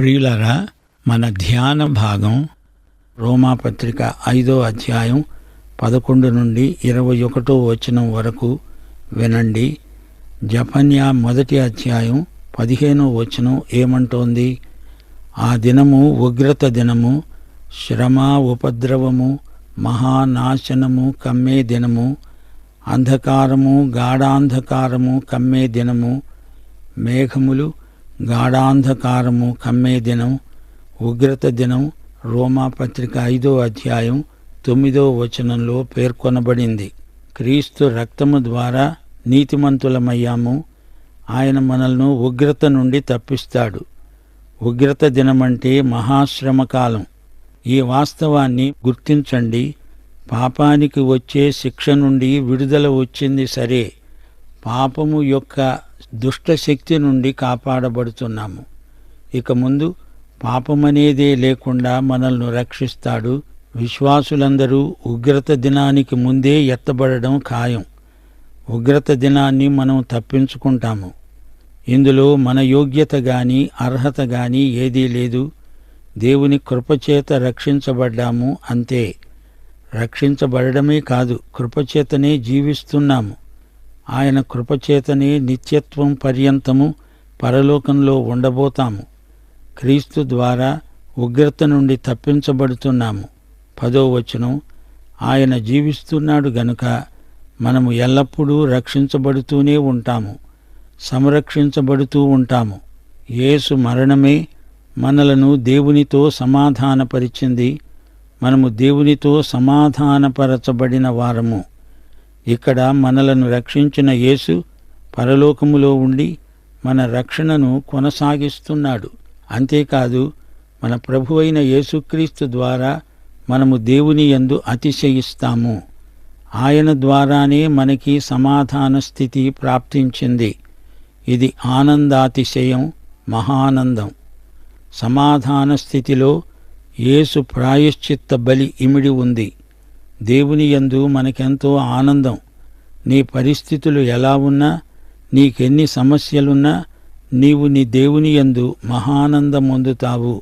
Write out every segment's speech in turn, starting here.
ప్రియులారా, మన ధ్యాన భాగం రోమాపత్రిక 5వ అధ్యాయం 11 నుండి 21వ వచనం వరకు వినండి. జఫన్యా 1వ అధ్యాయం 15వ వచనం ఏమంటోంది? ఆ దినము ఉగ్రత దినము, శ్రమ ఉపద్రవము, మహానాశనము కమ్మే దినము, అంధకారము గాఢాంధకారము కమ్మే దినము, మేఘములు గాఢాంధకారము కమ్మే దినం, ఉగ్రత దినం. రోమాపత్రిక 5వ అధ్యాయం 9వ వచనంలో పేర్కొనబడింది. క్రీస్తు రక్తము ద్వారా నీతిమంతులమయ్యాము. ఆయన మనల్ని ఉగ్రత నుండి తప్పిస్తాడు. ఉగ్రత దినమంటే మహాశ్రమకాలం. ఈ వాస్తవాన్ని గుర్తించండి. పాపానికి వచ్చే శిక్ష నుండి విడుదల వచ్చింది సరే, పాపము యొక్క దుష్టశక్తి నుండి కాపాడబడుతున్నాము. ఇక ముందు పాపమనేదే లేకుండా మనల్ని రక్షిస్తాడు. విశ్వాసులందరూ ఉగ్రత దినానికి ముందే ఎత్తబడడం ఖాయం. ఉగ్రత దినాన్ని మనం తప్పించుకుంటాము. ఇందులో మన యోగ్యత గాని అర్హత గాని ఏదీ లేదు. దేవుని కృపచేత రక్షించబడ్డాము, అంతే. రక్షించబడమే కాదు, కృపచేతనే జీవిస్తున్నాము. ఆయన కృపచేతనే నిత్యత్వం పర్యంతము పరలోకంలో ఉండబోతాము. క్రీస్తు ద్వారా ఉగ్రత నుండి తప్పించబడుతున్నాము. 10వ వచనం, ఆయన జీవిస్తున్నాడు గనుక మనము ఎల్లప్పుడూ రక్షించబడుతూనే ఉంటాము, సంరక్షించబడుతూ ఉంటాము. యేసు మరణమే మనలను దేవునితో సమాధానపరిచింది. మనము దేవునితో సమాధానపరచబడిన వారము. ఇక్కడ మనలను రక్షించిన యేసు పరలోకములో ఉండి మన రక్షణను కొనసాగిస్తున్నాడు. అంతేకాదు, మన ప్రభువైన యేసుక్రీస్తు ద్వారా మనము దేవుని యందు అతిశయిస్తాము. ఆయన ద్వారానే మనకి సమాధాన స్థితి ప్రాప్తించింది. ఇది ఆనందాతిశయం, మహానందం. సమాధాన స్థితిలో యేసు ప్రాయశ్చిత్త బలి ఇమిడి ఉంది. దేవుని యందు మనకెంతో ఆనందం. నీ పరిస్థితులు ఎలా ఉన్నా, నీకెన్ని సమస్యలున్నా, నీవు నీ దేవుని యందు మహానందం పొందుతావు.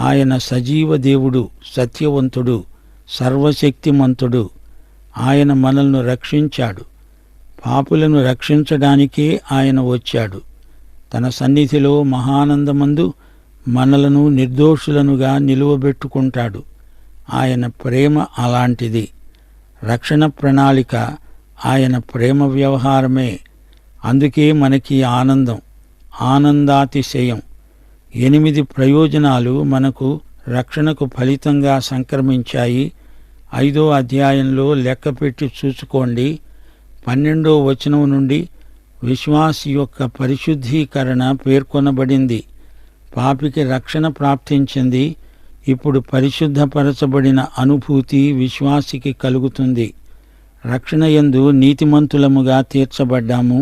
ఆయన సజీవ దేవుడు, సత్యవంతుడు, సర్వశక్తిమంతుడు. ఆయన మనల్ని రక్షించాడు. పాపులను రక్షించడానికే ఆయన వచ్చాడు. తన సన్నిధిలో మహానందమందు మనలను నిర్దోషులనుగా నిలువబెట్టుకుంటాడు. ఆయన ప్రేమ అలాంటిది. రక్షణ ప్రణాళిక ఆయన ప్రేమ వ్యవహారమే. అందుకే మనకి ఆనందం, ఆనందాతిశయం. 8 ప్రయోజనాలు మనకు రక్షణకు ఫలితంగా సంక్రమించాయి. 5వ అధ్యాయంలో లెక్కపెట్టి చూసుకోండి. 12వ వచనం నుండి విశ్వాసి యొక్క పరిశుద్ధీకరణ పేర్కొనబడింది. పాపికి రక్షణ ప్రాప్తించింది. ఇప్పుడు పరిశుద్ధపరచబడిన అనుభూతి విశ్వాసికి కలుగుతుంది. రక్షణ యందు నీతిమంతులముగా తీర్చబడ్డాము.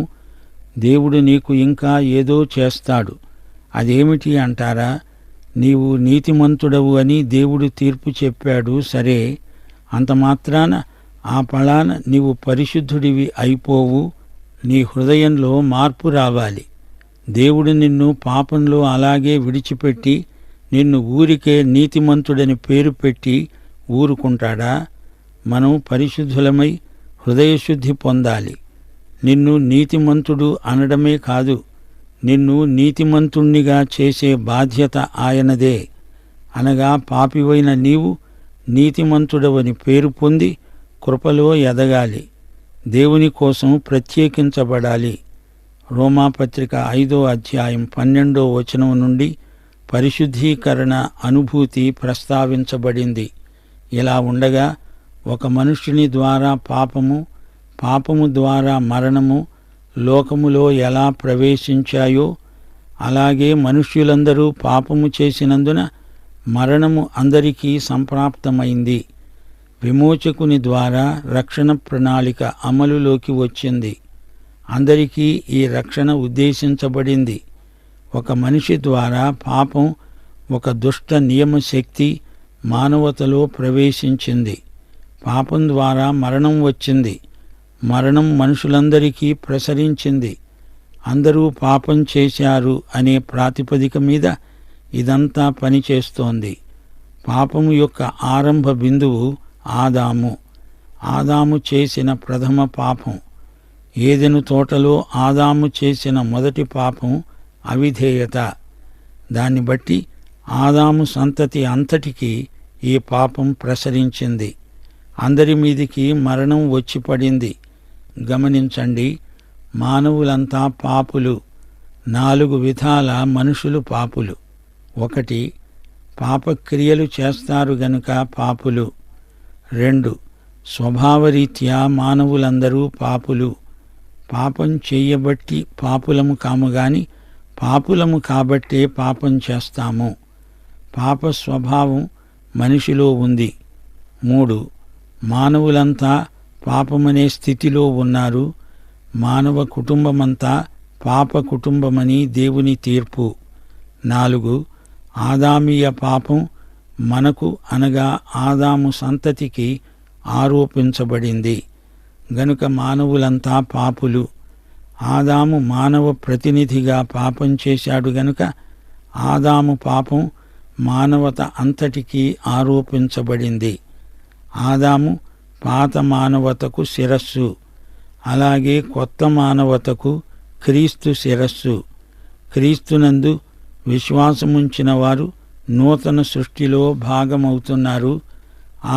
దేవుడు నీకు ఇంకా ఏదో చేస్తాడు. అదేమిటి అంటారా? నీవు నీతిమంతుడవు అని దేవుడు తీర్పు చెప్పాడు సరే, అంత మాత్రాన ఆ ఫలాన నీవు పరిశుద్ధుడివి అయిపోవు. నీ హృదయంలో మార్పు రావాలి. దేవుడు నిన్ను పాపంలో అలాగే విడిచిపెట్టి నిన్ను ఊరికే నీతిమంతుడని పేరు పెట్టి ఊరుకుంటాడా? మనం పరిశుద్ధులమై హృదయశుద్ధి పొందాలి. నిన్ను నీతిమంతుడు అనడమే కాదు, నిన్ను నీతిమంతుణ్ణిగా చేసే బాధ్యత ఆయనదే. అనగా పాపివైన నీవు నీతిమంతుడవని పేరు పొంది కృపలో ఎదగాలి. దేవుని కోసం ప్రత్యేకించబడాలి. రోమాపత్రిక 5వ అధ్యాయం 12వ వచనం నుండి పరిశుద్ధీకరణ అనుభూతి ప్రస్తావించబడింది. ఇలా ఉండగా ఒక మనుష్యుని ద్వారా పాపము, పాపము ద్వారా మరణము లోకములో ఎలా ప్రవేశించాయో, అలాగే మనుష్యులందరూ పాపము చేసినందున మరణము అందరికీ సంప్రాప్తమైంది. విమోచకుని ద్వారా రక్షణ ప్రణాళిక అమలులోకి వచ్చింది. అందరికీ ఈ రక్షణ ఉద్దేశించబడింది. ఒక మనిషి ద్వారా పాపం, ఒక దుష్ట నియమశక్తి మానవతలో ప్రవేశించింది. పాపం ద్వారా మరణం వచ్చింది. మరణం మనుషులందరికీ ప్రసరించింది. అందరూ పాపం చేశారు అనే ప్రాతిపదిక మీద ఇదంతా పనిచేస్తోంది. పాపము యొక్క ఆరంభ బిందువు ఆదాము చేసిన ప్రథమ పాపం. ఏదెను తోటలో ఆదాము చేసిన మొదటి పాపం అవిధేయత. దాన్ని బట్టి ఆదాము సంతతి అంతటికీ ఈ పాపం ప్రసరించింది. అందరి మీదికి మరణం వచ్చి పడింది. గమనించండి, మానవులంతా పాపులు. 4 విధాల మనుషులు పాపులు. 1, పాపక్రియలు చేస్తారు గనుక పాపులు. 2, స్వభావరీత్యా మానవులందరూ పాపులు. పాపం చెయ్యబట్టి పాపులము కాము గాని పాపులము కాబట్టే పాపం చేస్తాము. పాప స్వభావం మనిషిలో ఉంది. 3, మానవులంతా పాపమనే స్థితిలో ఉన్నారు. మానవ కుటుంబమంతా పాప కుటుంబమని దేవుని తీర్పు. 4, ఆదామీయ పాపం మనకు అనగా ఆదాము సంతతికి ఆరోపించబడింది గనుక మానవులంతా పాపులు. ఆదాము మానవ ప్రతినిధిగా పాపం చేశాడు గనుక ఆదాము పాపం మానవత అంతటికీ ఆరోపించబడింది. ఆదాము పాత మానవతకు శిరస్సు, అలాగే కొత్త మానవతకు క్రీస్తు శిరస్సు. క్రీస్తునందు విశ్వాసముంచిన వారు నూతన సృష్టిలో భాగమవుతున్నారు.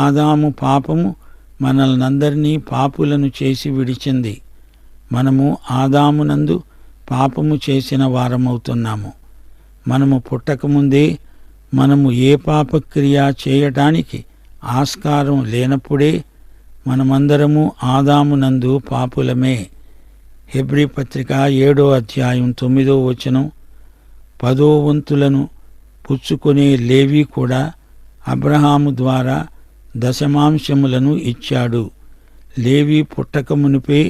ఆదాము పాపము మనల్నందరినీ పాపులను చేసి విడిచింది. మనము ఆదామునందు పాపము చేసిన వారమవుతున్నాము. మనము పుట్టకముందే మనము ఏ పాపక్రియ చేయటానికి ఆస్కారం లేనప్పుడే మనమందరము ఆదామునందు పాపులమే. హెబ్రీ పత్రిక 7వ అధ్యాయం 9వ వచనం, 10వ వంతులను పుచ్చుకొనే లేవి కూడా అబ్రహాము ద్వారా దశమాంశములను ఇచ్చాడు. లేవి పుట్టకమునిపే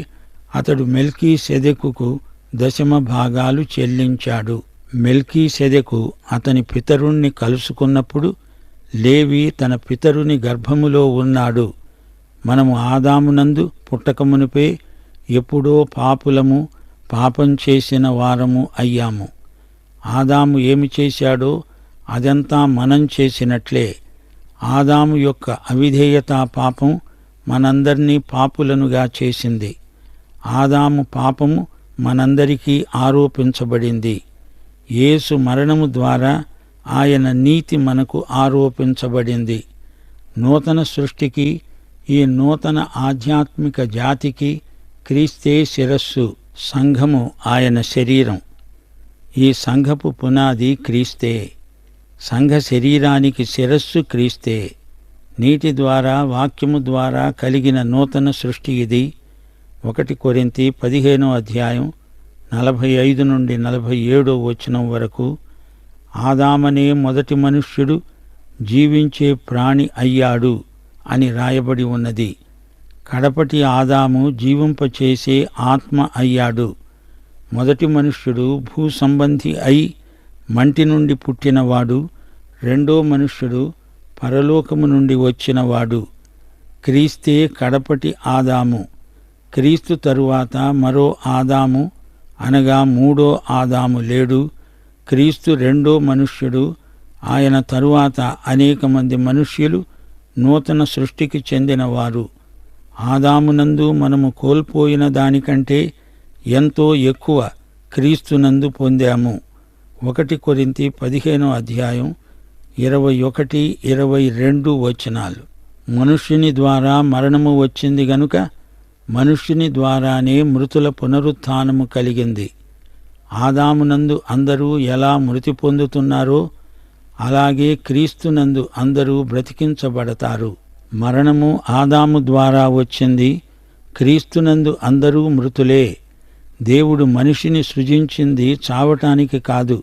అతడు మెల్కీసెదెకుకు దశమ భాగాలు చెల్లించాడు. మెల్కీసెదెకు అతని పితరుణ్ణి కలుసుకున్నప్పుడు లేవి తన పితరుని గర్భములో ఉన్నాడు. మనము ఆదామునందు పుట్టకమునిపే ఎప్పుడో పాపులము, పాపం చేసిన వారము అయ్యాము. ఆదాము ఏమి చేశాడో అదంతా మనం చేసినట్లే. ఆదాము యొక్క అవిధేయతా పాపం మనందర్నీ పాపులనుగా చేసింది. ఆదాము పాపము మనందరికీ ఆరోపించబడింది. యేసు మరణము ద్వారా ఆయన నీతి మనకు ఆరోపించబడింది. నూతన సృష్టికి, ఈ నూతన ఆధ్యాత్మిక జాతికి క్రీస్తే శిరస్సు, సంఘము ఆయన శరీరం. ఈ సంఘపు పునాది క్రీస్తే. సంఘ శరీరానికి శిరస్సు క్రీస్తే. నీటి ద్వారా, వాక్యము ద్వారా కలిగిన నూతన సృష్టి ఇది. 1 కొరింథీ 15వ అధ్యాయం 45 నుండి 47వ వచనం వరకు. ఆదామనే మొదటి మనుష్యుడు జీవించే ప్రాణి అయ్యాడు అని రాయబడి ఉన్నది. కడపటి ఆదాము జీవింపచేసే ఆత్మ అయ్యాడు. మొదటి మనుష్యుడు భూసంబంధి అయి మంటి నుండి పుట్టినవాడు. రెండో మనుష్యుడు పరలోకము నుండి వచ్చినవాడు. క్రీస్తే కడపటి ఆదాము. క్రీస్తు తరువాత మరో ఆదాము అనగా మూడో ఆదాము లేడు. క్రీస్తు రెండో మనుష్యుడు. ఆయన తరువాత అనేక మంది మనుష్యులు నూతన సృష్టికి చెందినవారు. ఆదామునందు మనము కోల్పోయిన దానికంటే ఎంతో ఎక్కువ క్రీస్తునందు పొందాము. 1 కొరింథీ 15వ అధ్యాయం 21, 22 వచనాలు. మనుష్యుని ద్వారా మరణము వచ్చింది గనుక మనుష్యుని ద్వారానే మృతుల పునరుత్థానము కలిగింది. ఆదామునందు అందరూ ఎలా మృతి పొందుతున్నారో అలాగే క్రీస్తునందు అందరూ బ్రతికించబడతారు. మరణము ఆదాము ద్వారా వచ్చింది. క్రీస్తునందు అందరూ మృతులే. దేవుడు మనిషిని సృజించింది చావటానికి కాదు.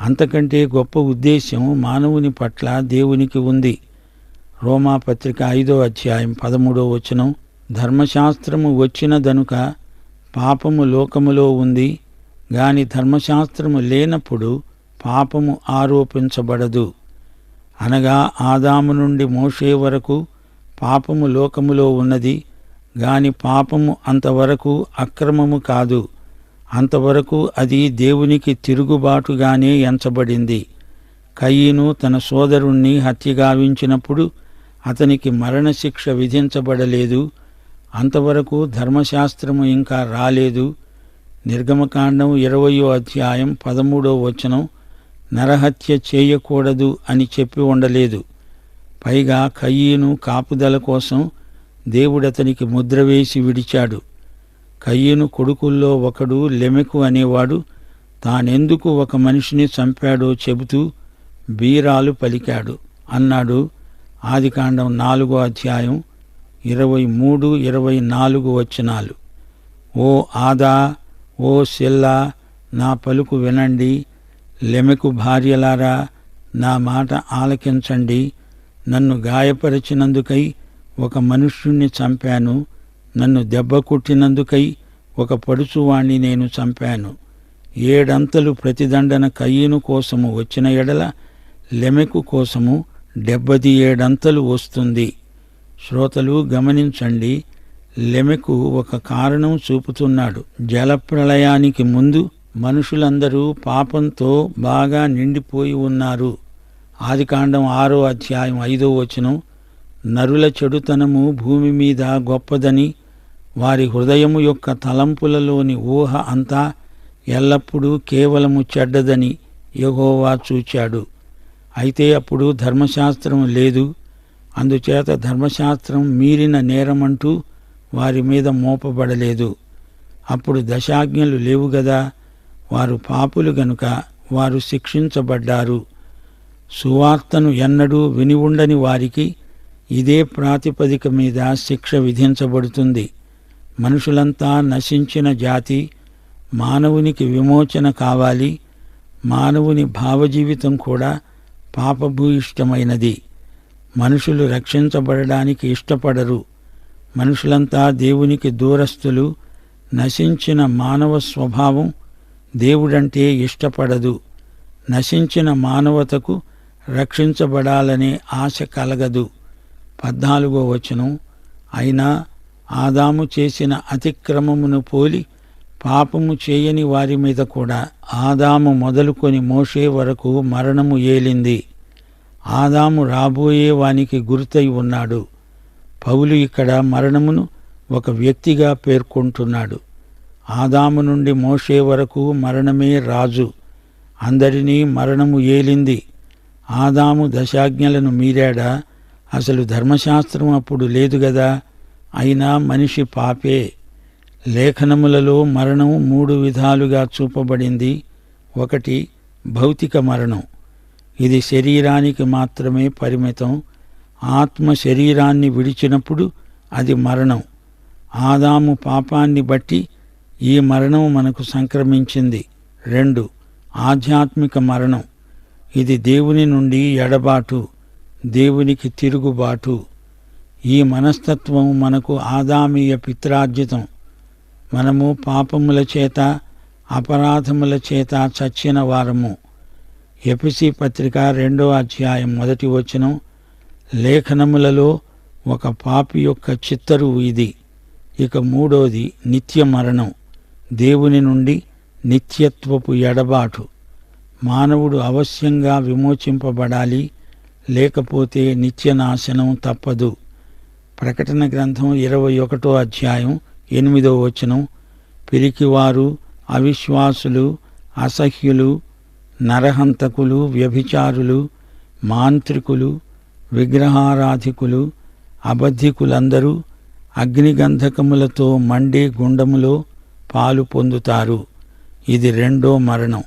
అంతకంటే గొప్ప ఉద్దేశ్యం మానవుని పట్ల దేవునికి ఉంది. రోమాపత్రిక 5వ అధ్యాయం 13వ వచనం, ధర్మశాస్త్రము వచ్చినదనుక పాపము లోకములో ఉంది, గాని ధర్మశాస్త్రము లేనప్పుడు పాపము ఆరోపించబడదు. అనగా ఆదాము నుండి మోషే వరకు పాపము లోకములో ఉన్నది, గాని పాపము అంతవరకు అక్రమము కాదు. అంతవరకు అది దేవునికి తిరుగుబాటుగానే ఎంచబడింది. కయీను తన సోదరుణ్ణి హత్యగావించినప్పుడు అతనికి మరణశిక్ష విధించబడలేదు. అంతవరకు ధర్మశాస్త్రము ఇంకా రాలేదు. నిర్గమకాండం 20వ అధ్యాయం 13వ వచనం నరహత్య చేయకూడదు అని చెప్పి ఉండలేదు. పైగా కయీను కాపుదల కోసం దేవుడతనికి ముద్ర వేసి విడిచాడు. కయీను కొడుకుల్లో ఒకడు లెమెకు అనేవాడు తానెందుకు ఒక మనిషిని చంపాడో చెబుతూ బీరాలు పలికాడు అన్నాడు. ఆదికాండం 4వ అధ్యాయం 23, 24 వచనాలు. ఓ ఆదా, ఓ సిల్లా, నా పలుకు వినండి. లెమెకు భార్యలారా, నా మాట ఆలకించండి. నన్ను గాయపరిచినందుకై ఒక మనుష్యుణ్ణి చంపాను. నన్ను దెబ్బ కొట్టినందుకై ఒక పడుచువాణ్ణి నేను చంపాను. 7 అంతలు ప్రతిదండన కయీను కోసము వచ్చిన ఎడల లెమెకు కోసము 77 అంతలు వస్తుంది. శ్రోతలు గమనించండి. లెమెకు ఒక కారణం చూపుతున్నాడు. జలప్రళయానికి ముందు మనుషులందరూ పాపంతో బాగా నిండిపోయి ఉన్నారు. ఆదికాండం 6వ అధ్యాయం 5వ వచనం నరుల చెడుతనము భూమి మీద గొప్పదని, వారి హృదయము యొక్క తలంపులలోని ఊహ అంతా ఎల్లప్పుడూ కేవలము చెడ్డదని యెహోవా చూచాడు. అయితే అప్పుడు ధర్మశాస్త్రం లేదు. అందుచేత ధర్మశాస్త్రం మీరిన నేరమంటూ వారి మీద మోపబడలేదు. అప్పుడు దశాజ్ఞలు లేవు గదా. వారు పాపులు గనుక వారు శిక్షించబడ్డారు. సువార్తను ఎన్నడూ విని ఉండని వారికి ఇదే ప్రాతిపదిక మీద శిక్ష విధించబడుతుంది. మనుషులంతా నశించిన జాతి. మానవునికి విమోచన కావాలి. మానవుని భావజీవితం కూడా పాపభూయిష్టమైనది. మనుషులు రక్షించబడడానికి ఇష్టపడరు. మనుషులంతా దేవునికి దూరస్తులు. నశించిన మానవ స్వభావం దేవుడంటే ఇష్టపడదు. నశించిన మానవతకు రక్షించబడాలనే ఆశ కలగదు. 14వ వచనం అయినా ఆదాము చేసిన అతిక్రమమును పోలి పాపము చేయని వారి మీద కూడా ఆదాము మొదలుకొని మోషే వరకు మరణము ఏలింది. ఆదాము రాబోయే వానికి గుర్తై ఉన్నాడు. పౌలు ఇక్కడ మరణమును ఒక వ్యక్తిగా పేర్కొంటున్నాడు. ఆదాము నుండి మోషే వరకు మరణమే రాజు. అందరినీ మరణము ఏలింది. ఆదాము దశాజ్ఞలను మీరాడా? అసలు ధర్మశాస్త్రం అప్పుడు లేదు గదా. అయినా మనిషి పాపే. లేఖనములలో మరణం 3 విధాలుగా చూపబడింది. 1 భౌతిక మరణం. ఇది శరీరానికి మాత్రమే పరిమితం. ఆత్మ శరీరాన్ని విడిచినప్పుడు అది మరణం. ఆదాము పాపాన్ని బట్టి ఈ మరణం మనకు సంక్రమించింది. 2 ఆధ్యాత్మిక మరణం. ఇది దేవుని నుండి ఎడబాటు, దేవునికి తిరుగుబాటు. ఈ మనస్తత్వం మనకు ఆదామీయ పిత్రార్జితం. మనము పాపముల చేత, అపరాధముల చేత చచ్చిన వారము. ఎఫెసీ పత్రిక 2వ అధ్యాయం 1వ వచనం లేఖనములలో ఒక పాపి యొక్క చిత్తరువు ఇది. ఇక 3వది నిత్య మరణం. దేవుని నుండి నిత్యత్వపు ఎడబాటు. మానవుడు అవశ్యంగా విమోచింపబడాలి, లేకపోతే నిత్యనాశనం తప్పదు. ప్రకటన గ్రంథం 21వ అధ్యాయం 8వ వచనం పిరికివారు, అవిశ్వాసులు, అసహ్యులు, నరహంతకులు, వ్యభిచారులు, మాంత్రికులు, విగ్రహారాధికులు, అబద్ధికులందరూ అగ్నిగంధకములతో మండే గుండములో పాలు పొందుతారు. ఇది 2వ మరణం.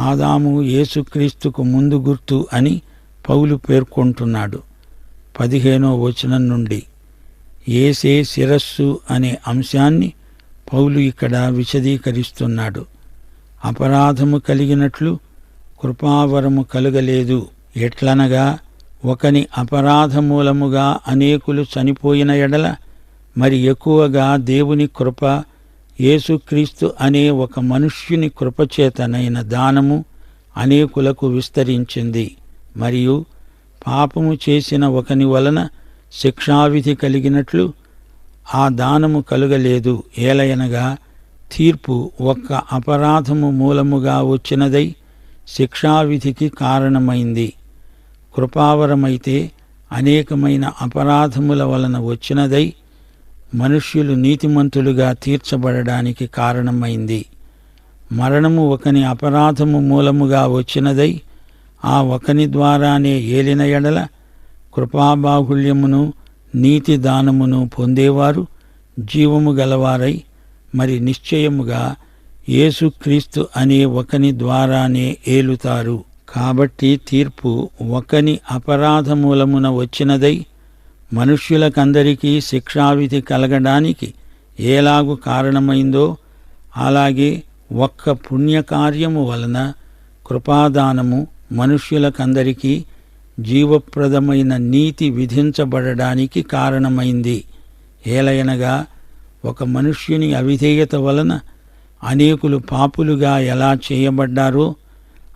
ఆదాము యేసుక్రీస్తుకు ముందు గుర్తు అని పౌలు పేర్కొంటున్నాడు. 15వ వచనం నుండి యేసే శిరస్సు అనే అంశాన్ని పౌలు ఇక్కడ విశదీకరిస్తున్నాడు. అపరాధము కలిగినట్లు కృపావరము కలుగలేదు. ఎట్లనగా ఒకని అపరాధమూలముగా అనేకులు చనిపోయిన ఎడల మరి ఎక్కువగా దేవుని కృప యేసుక్రీస్తు అనే ఒక మనుష్యుని కృపచేతనైన దానము అనేకులకు విస్తరించింది. మరియు పాపము చేసిన ఒకని వలన శిక్షావిధి కలిగినట్లు ఆ దానము కలుగలేదు. ఏలయనగా తీర్పు ఒక్క అపరాధము మూలముగా వచ్చినదై శిక్షావిధికి కారణమైంది. కృపావరమైతే అనేకమైన అపరాధముల వలన వచ్చినదై మనుష్యులు నీతిమంతులుగా తీర్చబడడానికి కారణమైంది. మరణము ఒకని అపరాధము మూలముగా వచ్చినదై ఆ ఒకని ద్వారానే ఏలిన ఎడల కృపాబాహుళ్యమును నీతి దానమును పొందేవారు జీవము గలవారై మరి నిశ్చయముగా యేసుక్రీస్తు అనే ఒకని ద్వారానే ఏలుతారు. కాబట్టి తీర్పు ఒకని అపరాధమూలమున వచ్చినదై మనుష్యులకందరికీ శిక్షావిధి కలగడానికి ఏలాగు కారణమైందో అలాగే ఒక్క పుణ్యకార్యము వలన కృపాదానము మనుష్యులకందరికీ జీవప్రదమైన నీతి విధించబడడానికి కారణమైంది. ఏలయనగా ఒక మనుష్యుని అవిధేయత వలన అనేకులు పాపులుగా ఎలా చేయబడ్డారో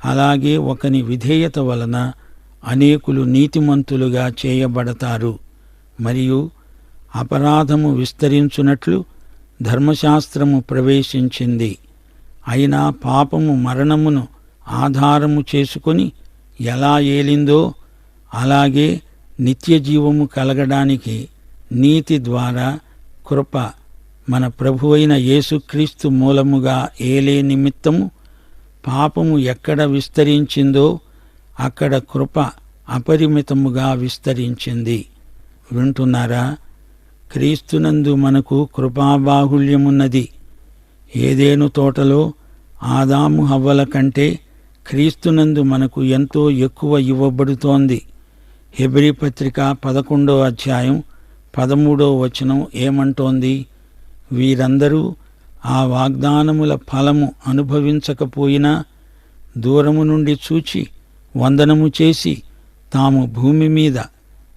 అలాగే ఒకని విధేయత వలన అనేకులు నీతిమంతులుగా చేయబడతారు. మరియు అపరాధము విస్తరించునట్లు ధర్మశాస్త్రము ప్రవేశించింది. అయినా పాపము మరణమును ఆధారము చేసుకొని ఎలా ఏలిందో అలాగే నిత్యజీవము కలగడానికి నీతి ద్వారా కృప మన ప్రభువైన యేసుక్రీస్తు మూలముగా ఏలే నిమిత్తము పాపము ఎక్కడ విస్తరించిందో అక్కడ కృప అపరిమితముగా విస్తరించింది. వింటున్నారా? క్రీస్తునందు మనకు కృపాబాహుళ్యమున్నది. ఏదెను తోటలో ఆదాము హవ్వల కంటే క్రీస్తునందు మనకు ఎంతో ఎక్కువ ఇవ్వబడుతోంది. హెబ్రీ పత్రిక 11వ అధ్యాయం 13వ వచనం ఏమంటోంది? వీరందరూ ఆ వాగ్దానముల ఫలము అనుభవించకపోయినా దూరము నుండి చూచి వందనము చేసి తాము భూమి మీద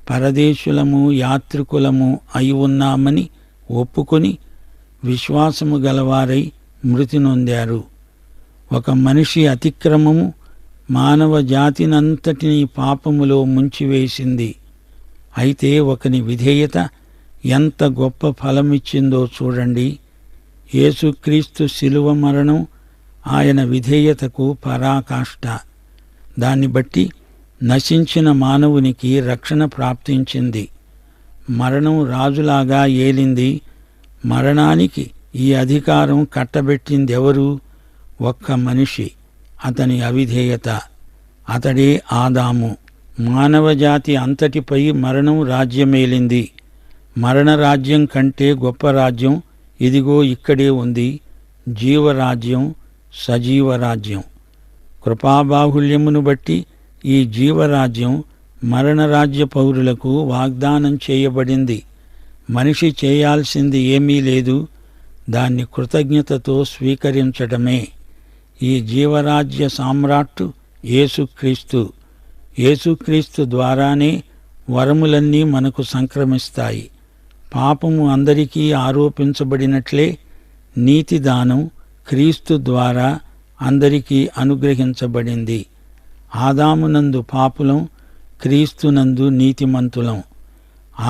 పరదేశులము యాత్రికులము అయి ఉన్నామని ఒప్పుకొని విశ్వాసము గలవారై మృతి నొందారు. ఒక మనిషి అతిక్రమము మానవ జాతినంతటినీ పాపములో ముంచివేసింది. అయితే ఒకని విధేయత ఎంత గొప్ప ఫలమిచ్చిందో చూడండి. యేసుక్రీస్తు శిలువ మరణం ఆయన విధేయతకు పరాకాష్ట. దాన్ని బట్టి నశించిన మానవునికి రక్షణ ప్రాప్తించింది. మరణం రాజులాగా ఏలింది. మరణానికి ఈ అధికారం కట్టబెట్టిందెవరు? ఒక్క మనిషి, అతని అవిధేయత. అతడే ఆదాము. మానవజాతి అంతటిపై మరణం రాజ్యమేలింది. మరణ రాజ్యం కంటే గొప్ప రాజ్యం ఇదిగో ఇక్కడే ఉంది. జీవరాజ్యం, సజీవరాజ్యం. కృపాబాహుళ్యమును బట్టి ఈ జీవరాజ్యం మరణరాజ్య పౌరులకు వాగ్దానం చేయబడింది. మనిషి చేయాల్సింది ఏమీ లేదు, దాన్ని కృతజ్ఞతతో స్వీకరించడమే. ఈ జీవరాజ్య సామ్రాట్టు యేసుక్రీస్తు. యేసుక్రీస్తు ద్వారానే వరములన్నీ మనకు సంక్రమిస్తాయి. పాపము అందరికీ ఆరోపించబడినట్లే నీతిదానం క్రీస్తు ద్వారా అందరికీ అనుగ్రహించబడింది. ఆదామునందు పాపులం, క్రీస్తునందు నీతిమంతులం.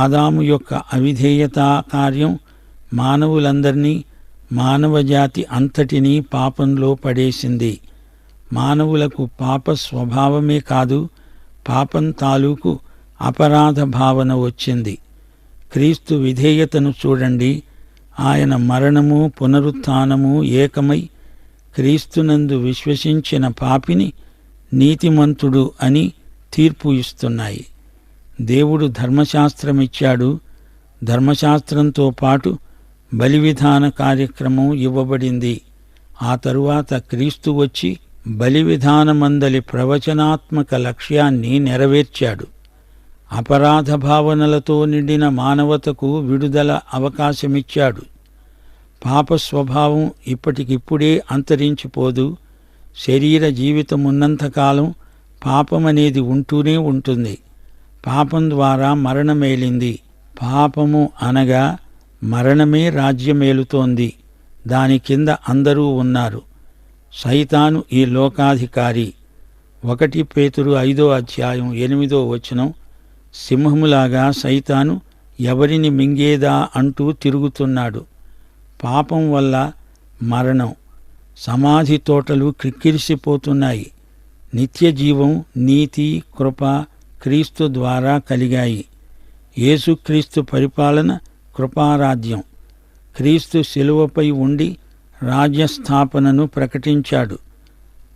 ఆదాము యొక్క అవిధేయతా కార్యం మానవులందరినీ, మానవజాతి అంతటినీ పాపంలో పడేసింది. మానవులకు పాప స్వభావమే కాదు, పాపం తాలూకు అపరాధ భావన వచ్చింది. క్రీస్తు విధేయతను చూడండి. ఆయన మరణము పునరుత్థానము ఏకమై క్రీస్తునందు విశ్వసించిన పాపిని నీతిమంతుడు అని తీర్పు ఇస్తున్నాయి. దేవుడు ధర్మశాస్త్రమిచ్చాడు. ధర్మశాస్త్రంతో పాటు బలివిధాన కార్యక్రమం ఇవ్వబడింది. ఆ తరువాత క్రీస్తు వచ్చి బలివిధానమందలి ప్రవచనాత్మక లక్ష్యాన్ని నెరవేర్చాడు. అపరాధ భావనలతో నిండిన మానవతకు విడుదల అవకాశమిచ్చాడు. పాప స్వభావం ఇప్పటికిప్పుడే అంతరించిపోదు. శరీర జీవితమున్నంతకాలం పాపమనేది ఉంటూనే ఉంటుంది. పాపం ద్వారా మరణమేలింది. పాపము అనగా మరణమే రాజ్యమేలుతోంది. దాని కింద అందరూ ఉన్నారు. సైతాను ఈ లోకాధికారి. 1 పేతురు 5వ అధ్యాయం 8వ వచనం, సింహములాగా సైతాను ఎవరిని మింగేదా అంటూ తిరుగుతున్నాడు. పాపం వల్ల మరణం. సమాధి తోటలు క్రిక్కిరిసిపోతున్నాయి. నిత్యజీవం, నీతి, కృప క్రీస్తు ద్వారా కలిగాయి. యేసుక్రీస్తు పరిపాలన కృపారాజ్యం. క్రీస్తు శిలువపై ఉండి రాజ్యస్థాపనను ప్రకటించాడు.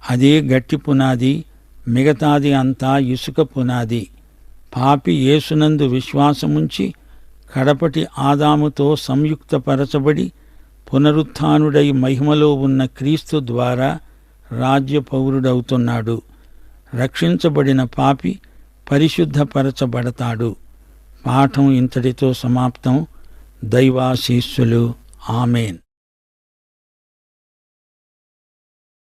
అదే గట్టి పునాది, మిగతాది అంతా ఇసుక పునాది. పాపి యేసునందు విశ్వాసముంచి కడపటి ఆదాముతో సంయుక్తపరచబడి పునరుత్థానుడై మహిమలో ఉన్న క్రీస్తు ద్వారా రాజ్య పౌరుడవుతున్నాడు. రక్షించబడిన పాపి పరిశుద్ధపరచబడతాడు. పాఠం ఇంతటితో సమాప్తం. దైవాశీస్సులు. ఆమేన్.